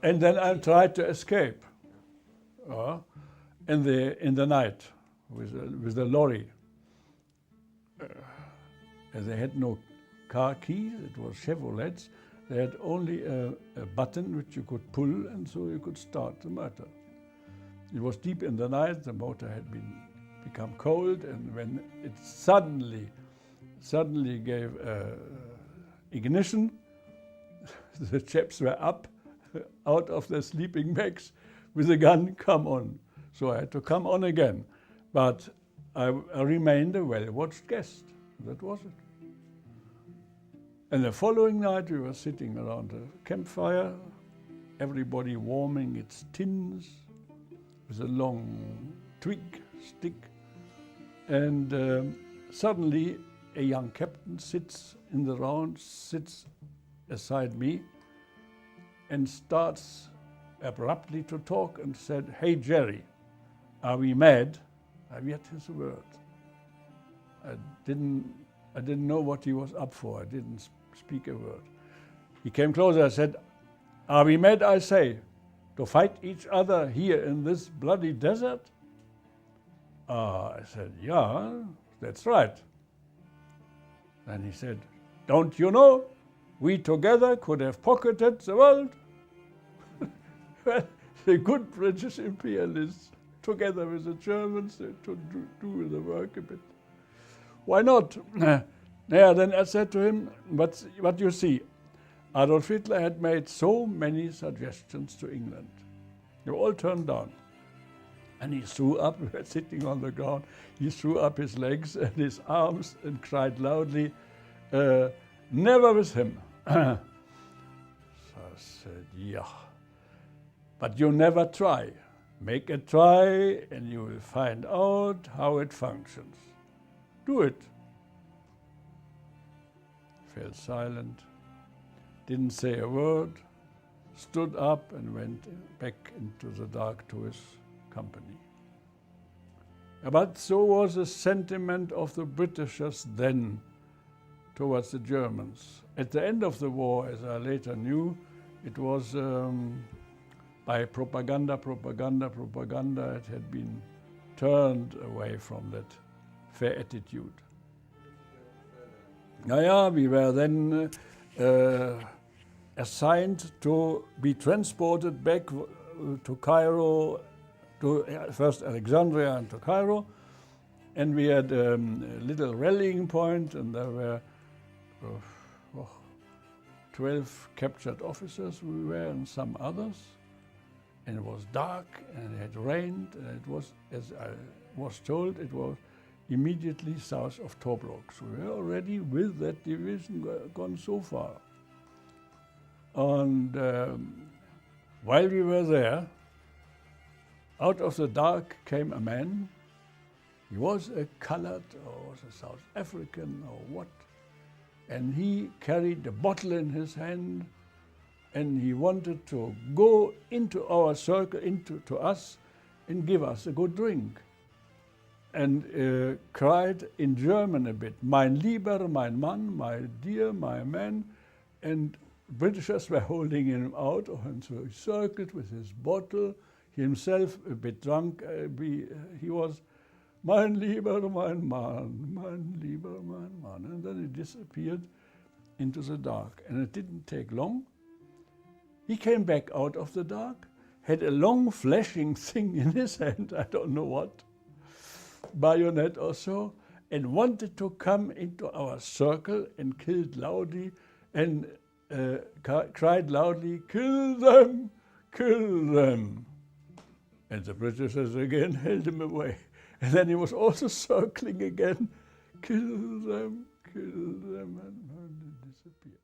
And then I tried to escape in the night with the lorry. And they had no car keys, it was Chevrolets. They had only a button which you could pull, and so you could start the motor. It was deep in the night, the motor had become cold, and when it suddenly gave ignition, the chaps were up out of their sleeping bags with a gun, come on. So I had to come on again. But I remained a well-watched guest. That was it. And the following night we were sitting around a campfire, everybody warming its tins with a long twig stick. And suddenly a young captain sits in the round, sits aside me, and starts abruptly to talk and said, "Hey Jerry, are we mad?" I've yet his word. I didn't know what he was up for. I didn't speak a word. He came closer and said, "Are we mad, I say, to fight each other here in this bloody desert?" I said, "Yeah, that's right." Then he said, "Don't you know, we together could have pocketed the world?" Well, the good British imperialists, together with the Germans, to do the work a bit. Why not? Yeah, then I said to him, but you see, Adolf Hitler had made so many suggestions to England. They were all turned down. And he threw up, we were sitting on the ground, he threw up his legs and his arms and cried loudly, "Never with him." So I said, "Yeah, but you never try. Make a try and you will find out how it functions. Do it." Fell silent, didn't say a word, stood up and went back into the dark to his company. But so was the sentiment of the Britishers then towards the Germans. At the end of the war, as I later knew, it was by propaganda, it had been turned away from that fair attitude. We were then assigned to be transported back to Cairo, to first Alexandria and to Cairo, and we had a little rallying point, and there were 12 captured officers we were, and some others. And it was dark, and it had rained, and it was, as I was told, it was immediately south of Tobruk. So we were already with that division gone so far. And while we were there, out of the dark came a man. He was a colored, or was a South African, or what. And he carried a bottle in his hand, and he wanted to go into our circle, to us, and give us a good drink. And cried in German a bit, "Mein Lieber, mein Mann, my dear, my man." And Britishers were holding him out, and so he circled with his bottle, himself a bit drunk. He was, "Mein Lieber, mein Mann, mein Lieber, mein Mann." And then he disappeared into the dark. And it didn't take long. He came back out of the dark, had a long flashing thing in his hand, I don't know what, bayonet or so, and wanted to come into our circle and killed loudly and cried loudly, "Kill them, kill them." And the Britishers again held him away. And then he was also circling again, "Kill them, and disappeared.